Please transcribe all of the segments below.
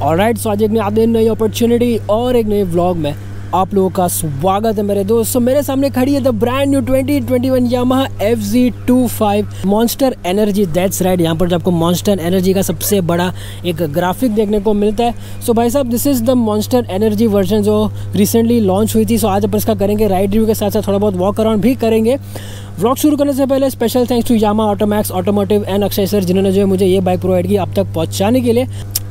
Alright, सो आज एक नई अपॉर्चुनिटी और एक नए व्लॉग में आप लोगों का स्वागत है मेरे दोस्त। मेरे सामने खड़ी है the brand new 2021 Yamaha FZ25 monster energy. That's right, यहाँ पर जो आपको मॉन्स्टर एनर्जी का सबसे बड़ा एक ग्राफिक देखने को मिलता है। सो भाई साहब, this is the monster energy version जो रिसेंटली लॉन्च हुई थी। सो आज अपन इसका करेंगे राइड रिव्यू के साथ साथ थोड़ा बहुत वॉक अराउंड भी करेंगे। व्लॉग शुरू करने से पहले special thanks to Yamaha Automax automotive and Akshay sir, जिन्होंने जो है मुझे ये बाइक प्रोवाइड की आप तक पहुँचाने के लिए।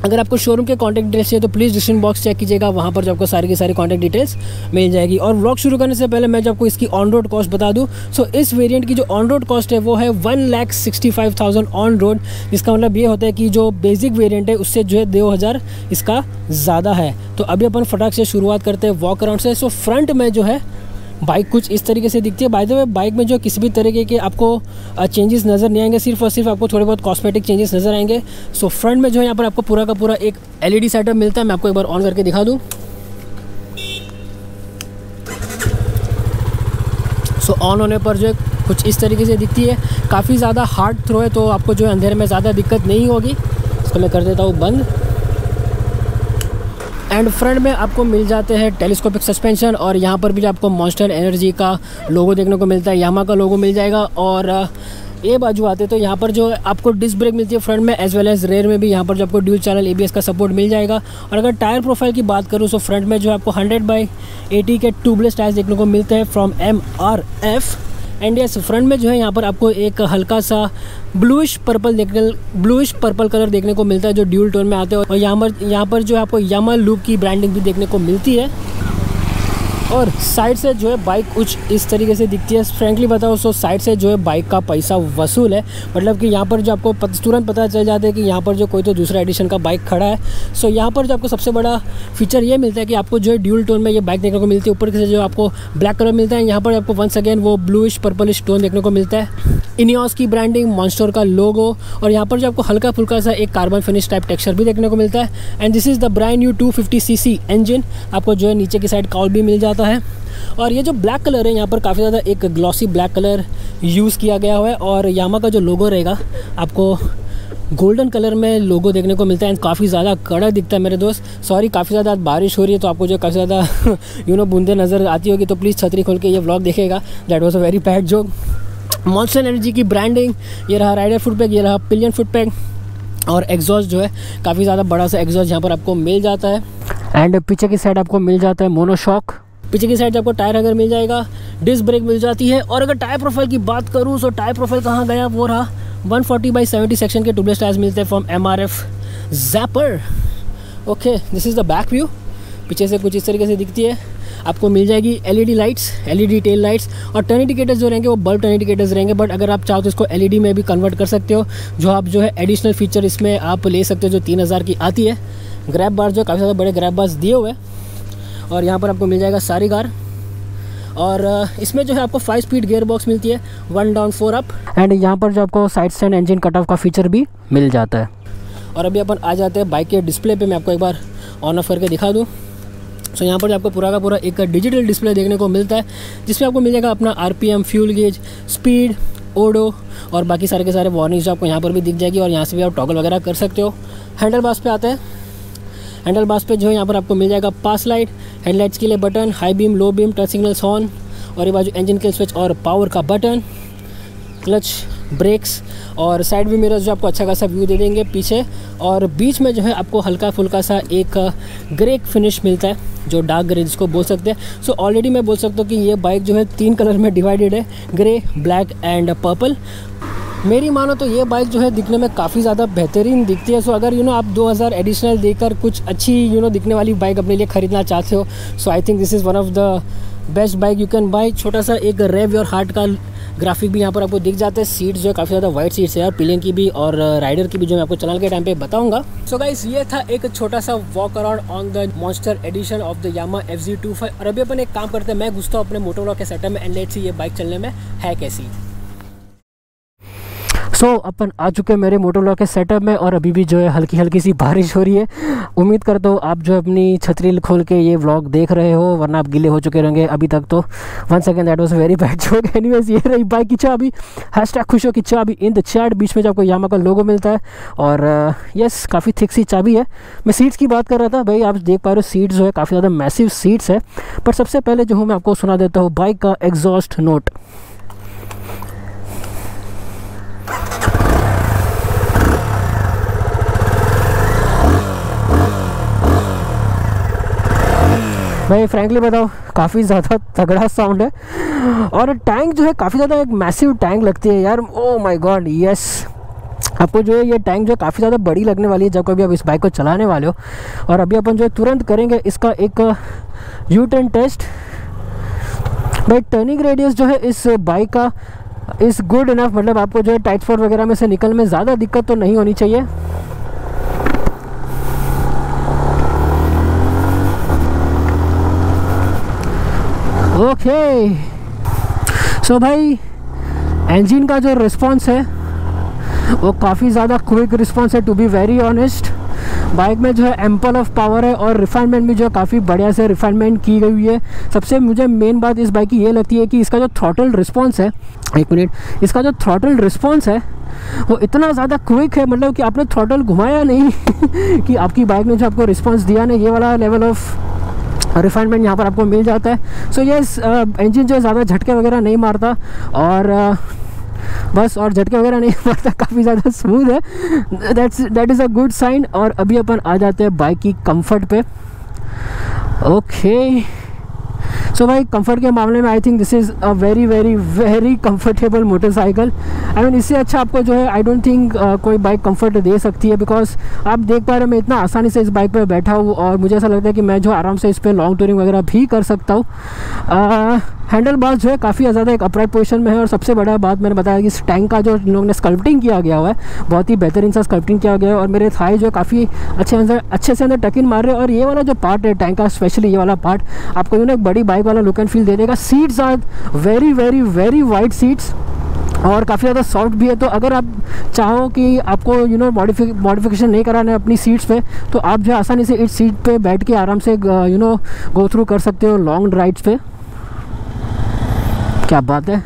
अगर आपको शोरूम के कॉन्टैक्ट डिटेल्स चाहिए तो प्लीज़ डिस्क्रिप्शन बॉक्स चेक कीजिएगा, वहाँ पर जो आपको सारी की सारी कॉन्टैक्ट डिटेल्स मिल जाएगी। और व्लॉग शुरू करने से पहले मैं जो आपको इसकी ऑन रोड कॉस्ट बता दूँ। सो इस वेरिएंट की जो ऑन रोड कॉस्ट है वो है 1,65,000 ऑन रोड, जिसका मतलब ये होता है कि जो बेसिक वेरिएंट है उससे जो है 2,000 इसका ज़्यादा है। तो अभी अपन फटाक से शुरुआत करते हैं वॉक अराउंड से। सो फ्रंट में जो है बाइक कुछ इस तरीके से दिखती है। बाय द वे, बाइक में जो किसी भी तरीके के आपको चेंजेस नज़र नहीं आएंगे, सिर्फ और सिर्फ आपको थोड़े बहुत कॉस्मेटिक चेंजेस नज़र आएंगे। सो फ्रंट में जो है यहाँ पर आपको पूरा का पूरा एक LED सेटअप मिलता है। मैं आपको एक बार ऑन करके दिखा दूँ। सो ऑन होने पर जो है कुछ इस तरीके से दिखती है। काफ़ी ज़्यादा हार्ड थ्रो है तो आपको जो है अंधेरे में ज़्यादा दिक्कत नहीं होगी। इसको मैं कर देता हूँ बंद। एंड फ्रंट में आपको मिल जाते हैं टेलीस्कोपिक सस्पेंशन, और यहाँ पर भी आपको मॉन्स्टर एनर्जी का लोगो देखने को मिलता है, यामाहा का लोगो मिल जाएगा। और ये बाजू आते तो यहाँ पर जो आपको डिस्क ब्रेक मिलती है फ्रंट में एज वेल एज रेयर में भी। यहाँ पर जो आपको ड्यूल चैनल ABS का सपोर्ट मिल जाएगा। और अगर टायर प्रोफाइल की बात करूँ तो फ्रंट में जो आपको 100/80 के ट्यूबलेस टायर्स देखने को मिलते हैं from MRF। And yes, front में जो है यहाँ पर आपको एक हल्का सा ब्लूइश पर्पल कलर देखने को मिलता है जो ड्यूल टोन में आते हैं। और यहाँ पर जो है आपको यामाहा लूप की ब्रांडिंग भी देखने को मिलती है। और साइड से जो है बाइक कुछ इस तरीके से दिखती है। फ्रेंकली बताओ सो साइड से जो है बाइक का पैसा वसूल है। मतलब कि यहाँ पर जो आपको तुरंत पता चल जाता है कि यहाँ पर जो कोई तो दूसरा एडिशन का बाइक खड़ा है। सो यहाँ पर जो आपको सबसे बड़ा फीचर ये मिलता है कि आपको जो है ड्यूल टोन में ये बाइक देखने को मिलती है। ऊपर से जो आपको ब्लैक कलर मिलता है, यहाँ पर आपको वंस अगेन वो ब्लूइश पर्पलिश टोन देखने को मिलता है। इनियोस की ब्रांडिंग, मॉन्स्टर का लोगो, और यहाँ पर जो आपको हल्का फुल्का सा एक कार्बन फिनिश टाइप टेक्सचर भी देखने को मिलता है। And this is the brand new 250cc engine. आपको जो है नीचे की साइड काउल भी मिल जाता है। और ये जो ब्लैक कलर है यहाँ पर काफ़ी ज़्यादा एक ग्लॉसी ब्लैक कलर यूज़ किया गया हुआ है। और यामाहा का जो लोगो रहेगा आपको गोल्डन कलर में लोगो देखने को मिलता है। काफ़ी ज़्यादा कड़ा दिखता है मेरे दोस्त। सॉरी, काफ़ी ज़्यादा बारिश हो रही है तो आपको जो काफ़ी ज़्यादा बूंदे नज़र आती होगी, तो प्लीज़ छतरी खोल के ये व्लॉग देखेगा। That was a very bad joke. Monster energy की ब्रांडिंग, ये रहा राइडर फुट पैक, ये रहा पिलियन फुट पैक। और एग्जॉस्ट जो है काफ़ी ज़्यादा बड़ा सा एग्जॉस्ट यहाँ पर आपको मिल जाता है। एंड पीछे की साइड आपको मिल जाता है मोनोशॉक। पीछे की साइड आपको टायर अगर मिल जाएगा, डिस्क ब्रेक मिल जाती है। और अगर टायर प्रोफाइल की बात करूँ तो टायर प्रोफाइल कहाँ गया, वो रहा 140/70 सेक्शन के ट्यूबलेस टायर्स मिलते हैं from MRF Zapper. Okay, this is the back view. पीछे से कुछ इस तरीके से दिखती है। आपको मिल जाएगी LED lights, LED tail lights, और टर्न इंडिकेटर्स जो रहेंगे वो बल्ब टर्न इंडिकेटर्स रहेंगे। बट अगर आप चाहो तो इसको LED में भी कन्वर्ट कर सकते हो, जो आप जो है एडिशनल फीचर इसमें आप ले सकते हो जो 3,000 की आती है। ग्रैब बार जो काफ़ी ज़्यादा बड़े ग्रैब बार्स दिए हुए हैं। और यहाँ पर आपको मिल जाएगा सारी कार। और इसमें जो है आपको 5 स्पीड गियर बॉक्स मिलती है, 1 डाउन 4 अप। एंड यहाँ पर जो आपको side stand engine cut off का फीचर भी मिल जाता है। और अभी अपन आ जाते हैं बाइक के डिस्प्ले पे। मैं आपको एक बार ऑन ऑफ करके दिखा दूँ। सो यहाँ पर आपको पूरा का पूरा एक डिजिटल डिस्प्ले देखने को मिलता है, जिसमें आपको मिल जाएगा अपना RPM, फ्यूल गेज, स्पीड, ओडो और बाकी सारे के सारे वार्निंग्स जो आपको यहाँ पर भी दिख जाएगी। और यहाँ से भी आप टॉगल वगैरह कर सकते हो। हैंडल बार्स पे आते हैं। हैंडल बार्स पे जो है यहाँ पर आपको मिल जाएगा पास लाइट, हेडलाइट्स के लिए button, high beam, low beam, touch signals on, और ये बाजू इंजन किल स्विच और पावर का बटन, क्लच, ब्रेक्स, और साइड व्यू मिरर्स जो आपको अच्छा खासा व्यू दे देंगे पीछे। और बीच में जो है आपको हल्का फुल्का सा एक ग्रे फिनिश मिलता है, जो डार्क ग्रे जिसको बोल सकते हैं। सो ऑलरेडी मैं बोल सकता हूँ कि ये बाइक जो है 3 कलर में डिवाइडेड है, ग्रे, ब्लैक एंड पर्पल। मेरी मानो तो ये बाइक जो है दिखने में काफ़ी ज़्यादा बेहतरीन दिखती है। सो अगर आप 2,000 एडिशनल देकर कुछ अच्छी दिखने वाली बाइक अपने लिए ख़रीदना चाहते हो, so I think this is one of the best bike you can buy. छोटा सा एक रेव योर हार्ट का ग्राफिक भी यहाँ पर आपको दिख जाता है। सीट्स जो है काफ़ी ज़्यादा वाइट सीट्स है यार, पिलियन की भी और राइडर की भी, जो मैं आपको चलाने के टाइम पे बताऊंगा। सो गाइस, ये था एक छोटा सा walk around on the monster edition of the Yamaha FZ25। और अभी अपन एक काम करते हैं, मैं घुसता हूँ अपने मोटोव्लॉग के सेटअप में एंड लेट्स सी ये बाइक चलने में है कैसी। अपन आ चुके हैं मेरे मोटोव्लॉग के सेटअप में और अभी भी जो है हल्की हल्की सी बारिश हो रही है। उम्मीद करता हूँ आप जो अपनी छतरी खोल के ये व्लॉग देख रहे हो, वरना आप गीले हो चुके रहेंगे अभी तक तो। 1 second, that was very bad joke. Anyways, ये रही बाइक की चाबी। #खुशियों की चाबी इन द चैट। बीच में जो आपको यामा का लोगो मिलता है और यस काफ़ी थिक सी चाबी है। मैं सीट्स की बात कर रहा था भाई, आप देख पा रहे हो सीट्स जो है काफ़ी ज़्यादा मैसिव सीट्स है। पर सबसे पहले जो हूँ मैं आपको सुना देता हूँ बाइक का एग्जॉस्ट नोट। भाई फ्रैंकली बताओ, काफ़ी ज़्यादा तगड़ा साउंड है और टैंक जो है काफ़ी ज़्यादा एक मैसिव टैंक लगती है यार। Oh my God, yes. आपको जो है ये टैंक जो है काफ़ी ज़्यादा बड़ी लगने वाली है जब कभी आप इस बाइक को चलाने वाले हो। और अभी अपन जो है तुरंत करेंगे इसका एक U-turn टेस्ट। भाई टर्निंग रेडियस जो है इस बाइक का इज़ गुड इनफ, मतलब आपको जो है टाइट स्पॉट वगैरह में से निकलने में ज़्यादा दिक्कत तो नहीं होनी चाहिए। ओके सो भाई इंजन का जो रिस्पॉन्स है वो काफ़ी ज़्यादा क्विक रिस्पॉन्स है, to be very honest. Bike में जो है एम्पल ऑफ पावर है और रिफाइनमेंट भी जो है काफ़ी बढ़िया से रिफाइनमेंट की गई हुई है। सबसे मुझे मेन बात इस बाइक की ये लगती है कि इसका जो थ्रॉटल रिस्पॉन्स है, एक मिनट, इसका जो थ्रॉटल रिस्पॉन्स है वो इतना ज़्यादा क्विक है, मतलब कि आपने थ्रॉटल घुमाया नहीं कि आपकी बाइक ने जो आपको रिस्पॉन्स दिया ना, ये वाला लेवल ऑफ रिफाइनमेंट यहाँ पर आपको मिल जाता है। सो यस, इंजन जो है ज़्यादा झटके वगैरह नहीं मारता और बस, और झटके वगैरह नहीं मारता, काफ़ी ज़्यादा स्मूथ है। That is a good sign. और अभी अपन आ जाते हैं बाइक की कंफर्ट पे। ओके सो भाई कंफर्ट के मामले में आई think this is a very very very comfortable motorcycle. I mean इससे अच्छा आपको जो है आई डोंट थिंक कोई बाइक कंफर्ट दे सकती है, बिकॉज आप देख पा रहे हैं मैं इतना आसानी से इस बाइक पे बैठा हूँ और मुझे ऐसा लगता है कि मैं जो आराम से इस पर लॉन्ग टूरिंग वगैरह भी कर सकता हूँ। हैंडल बार्स जो है काफ़ी ज़्यादा एक अपराइट पोजीशन में है और सबसे बड़ा बात मैंने बताया कि इस टैंक का जो लोगों ने स्कल्पटिंग किया गया हुआ है बहुत ही बेहतरीन सा स्कल्पटिंग किया गया है और मेरे थाई जो है काफ़ी अच्छे से अंदर टकिन मार रहे हैं। और ये वाला जो पार्ट है टैंक का, स्पेशली ये वाला पार्ट आपको जो है एक बड़ी बाइक वाला लुक एंड फील दे देगा। Seats are very very very wide seats और काफ़ी ज़्यादा सॉफ्ट भी है। तो अगर आप चाहो कि आपको मॉडिफिकेशन नहीं कराना है अपनी सीट्स पे, तो आप जो है आसानी से इस सीट पे बैठ के आराम से गो थ्रू कर सकते हो लॉन्ग राइड्स पे। क्या बात है।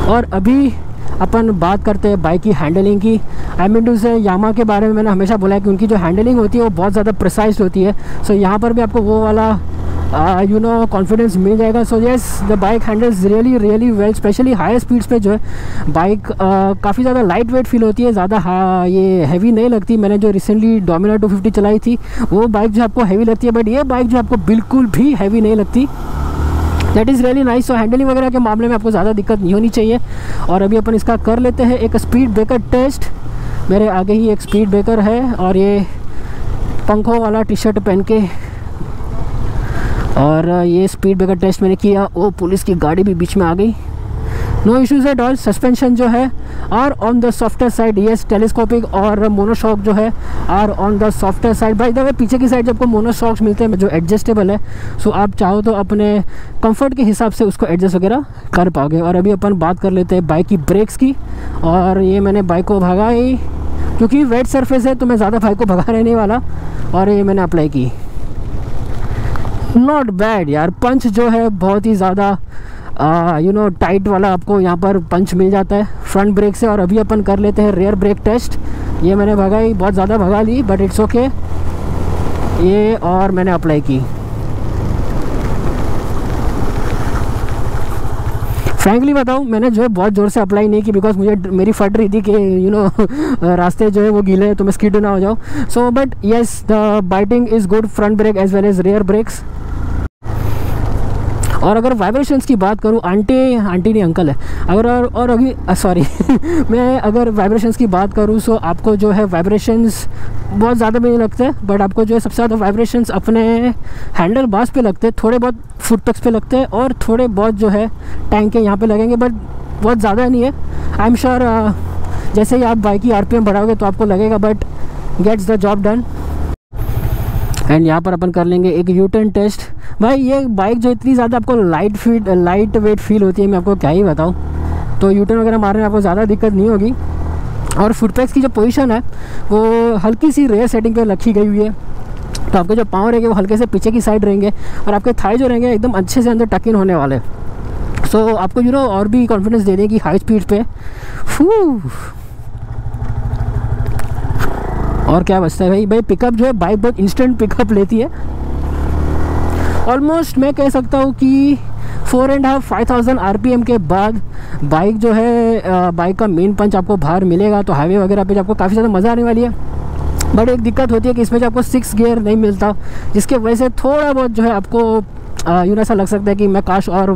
और अभी अपन बात करते हैं बाइक की हैंडलिंग की। आई मीन टू से यामा के बारे में मैंने हमेशा बोला है कि उनकी जो हैंडलिंग होती है वो बहुत ज़्यादा प्रिसाइज होती है। सो यहाँ पर भी आपको वो वाला कॉन्फिडेंस मिल जाएगा। So yes, the bike handles really really well, specially high speeds पे जो है बाइक काफ़ी ज़्यादा लाइट वेट फील होती है, ज़्यादा ये हैवी नहीं लगती। मैंने जो रिसेंटली डोमिनार 250 चलाई थी वो बाइक जो आपको हैवी लगती है, बट ये बाइक जो आपको बिल्कुल भी हैवी नहीं लगती। That is really nice. और हैंडलिंग वगैरह के मामले में आपको ज़्यादा दिक्कत नहीं होनी चाहिए। और अभी अपन इसका कर लेते हैं एक स्पीड ब्रेकर टेस्ट। मेरे आगे ही एक स्पीड ब्रेकर है और ये पंखों वाला टी शर्ट पहन के, और ये स्पीड ब्रेकर टेस्ट मैंने किया। वो पुलिस की गाड़ी भी बीच में आ गई। No issues at all. Suspension जो है are on the softer side. Yes, telescopic और मोनोशॉक जो है are on the softer side. By the way पीछे की साइड जब आपको मोनोशॉक्स मिलते हैं जो एडजस्टेबल है, सो आप चाहो तो अपने कंफर्ट के हिसाब से उसको एडजस्ट वगैरह कर पाओगे। और अभी अपन बात कर लेते हैं बाइक की ब्रेक्स की। और ये मैंने बाइक को भगाई क्योंकि वेट सरफेस है तो मैं ज़्यादा बाइक को भगाने नहीं वाला, और ये मैंने अप्लाई की। नॉट बैड यार। पंच जो है बहुत ही ज़्यादा टाइट वाला आपको यहाँ पर पंच मिल जाता है फ्रंट ब्रेक से। और अभी अपन कर लेते हैं रियर ब्रेक टेस्ट। ये मैंने भगाई, बहुत ज़्यादा भगा ली, बट इट्स ओके। ये और मैंने अप्लाई की। फ्रैंकली बताऊँ, मैंने जो है बहुत ज़ोर से अप्लाई नहीं की, बिकॉज मुझे मेरी फट रही थी कि रास्ते जो है वो गीले हैं तो मैं स्किड ना हो जाऊँ। So but yes, the biting is good front brake as well as rear brakes. और अगर वाइब्रेशंस की बात करूँ, आंटी नहीं अंकल है अगर, और अभी सॉरी मैं अगर वाइब्रेशंस की बात करूँ सो आपको जो है वाइब्रेशंस बहुत ज़्यादा भी नहीं लगते, बट आपको जो है सबसे ज़्यादा वाइब्रेशंस अपने हैंडल बार्स पे लगते हैं, थोड़े बहुत फुट पैक्स पे लगते हैं और थोड़े बहुत जो है टैंक के यहाँ पे लगेंगे, बट बहुत ज़्यादा नहीं है। आई एम श्योर जैसे ही आप बाइक की RPM बढ़ाओगे तो आपको लगेगा, but gets the job done. And यहाँ पर अपन कर लेंगे एक U-turn टेस्ट। भाई ये बाइक जो इतनी ज़्यादा आपको लाइट वेट फील होती है, मैं आपको क्या ही बताऊँ। तो यूटर्न वगैरह मारने में आपको ज़्यादा दिक्कत नहीं होगी। और फुटपैक्स की जो पोजीशन है वो हल्की सी रेयर सेटिंग पे रखी गई हुई है, तो आपके जो पाँव रहेंगे वो हल्के से पीछे की साइड रहेंगे और आपके थाई जो रहेंगे एकदम अच्छे से अंदर टक इन होने वाले। सो आपको और भी कॉन्फिडेंस दे देगी हाई स्पीड पे। और क्या बचता है भाई पिकअप जो है बाइक बहुत इंस्टेंट पिकअप लेती है। ऑलमोस्ट मैं कह सकता हूँ कि 4,500-5,000 RPM के बाद बाइक जो है बाइक का मेन पंच आपको बाहर मिलेगा। तो हाईवे वगैरह पे आपको काफ़ी ज़्यादा मज़ा आने वाली है। बट एक दिक्कत होती है कि इसमें जो आपको 6 गियर नहीं मिलता, जिसके वजह से थोड़ा बहुत जो है आपको ऐसा लग सकता है कि मैं काश और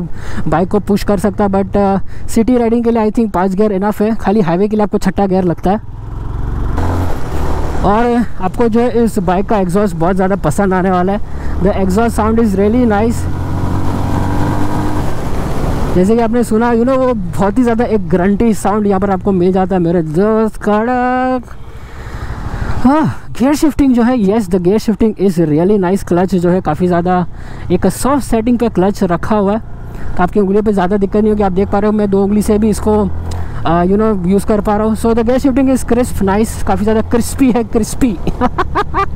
बाइक को पुश कर सकता। बट सिटी राइडिंग के लिए आई थिंक 5 गियर इनफ है, खाली हाईवे के लिए आपको 6ठा गियर लगता है। और आपको जो है इस बाइक का एग्जॉस्ट बहुत ज़्यादा पसंद आने वाला है। The exhaust sound is really nice. जैसे कि आपने सुना वो बहुत ही ज़्यादा एक ग्रंटी साउंड यहाँ पर आपको मिल जाता है मेरे दोस्त। कड़क। हाँ, गियर शिफ्टिंग जो है, yes the gear shifting is really nice. Clutch जो है काफ़ी ज़्यादा एक सॉफ्ट सेटिंग पे क्लच रखा हुआ है, तो आपकी उंगलियों पे ज़्यादा दिक्कत नहीं होगी। आप देख पा रहे हो मैं 2 उंगली से भी इसको यूज़ कर पा रहा हूँ। So the gear shifting is crisp nice, काफ़ी ज़्यादा क्रिस्पी है। क्रिस्पी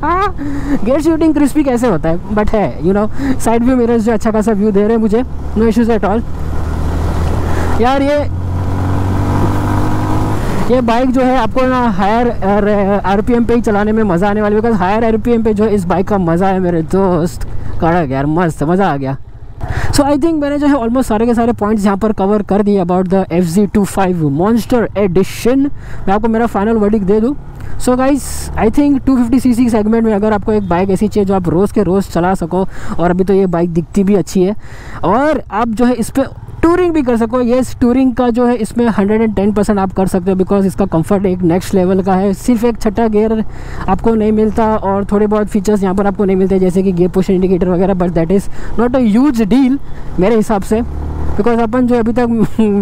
गियर शिफ्टिंग क्रिस्पी कैसे होता है, बट है साइड व्यू मिरर्स जो अच्छा खासा व्यू दे रहे हैं मुझे, नो इश्यूज़ एट ऑल। यार ये बाइक जो है आपको ना हायर RPM पे ही चलाने में मज़ा आने वाली है, बिकॉज हायर RPM पे जो इस बाइक का मज़ा है मेरे दोस्त। कड़क यार, मस्त मज़ा आ गया। सो आई थिंक मैंने जो है ऑलमोस्ट सारे के सारे पॉइंट्स यहाँ पर कवर कर दिए about the FZ25 monster addition. मैं आपको मेरा फाइनल वर्डिक्ट दे दूँ। So guys I think 250cc segment में अगर आपको एक बाइक ऐसी चाहिए जो आप रोज़ के रोज़ चला सको, और अभी तो ये बाइक दिखती भी अच्छी है, और आप जो है इस पर टूरिंग भी कर सको। येस, टूरिंग का जो है इसमें 110% आप कर सकते हो, बिकॉज इसका कंफर्ट एक नेक्स्ट लेवल का है। सिर्फ एक 6ठा गियर आपको नहीं मिलता और थोड़े बहुत फीचर्स यहाँ पर आपको नहीं मिलते, जैसे कि गियर पुश इंडिकेटर वगैरह, but that is not a huge deal मेरे हिसाब से, बिकॉज अपन जो अभी तक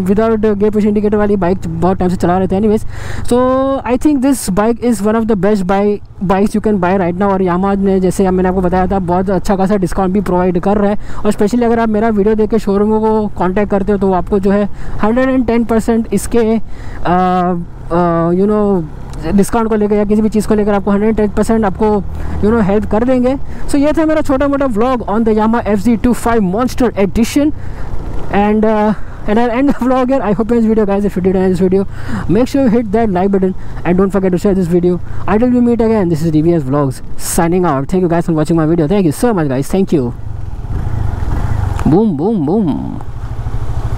विदाउट गियर पुश इंडिकेटर वाली बाइक बहुत टाइम से चला रहे थे anyways. So I think this bike is one of the best bikes you can buy right now. और यामाहा ने, जैसे मैंने आपको बताया था, बहुत अच्छा खासा डिस्काउंट भी प्रोवाइड कर रहा है। और स्पेशली अगर आप मेरा वीडियो देख के शोरूमों को कांटेक्ट करते हो तो आपको जो है 110% इसके डिस्काउंट को लेकर या किसी भी चीज़ को लेकर आपको 110% आपको हेल्प कर देंगे। सो ये था मेरा छोटा मोटा vlog on the Yamaha FZ25 monster edition, and I'll end the vlog here. I hope you enjoyed this video, guys. If you did enjoy this video, make sure you hit that like button and don't forget to share this video. Until we meet again, this is DBS Vlogs signing out. Thank you guys for watching my video. Thank you so much, guys. Thank you. Boom, boom, boom.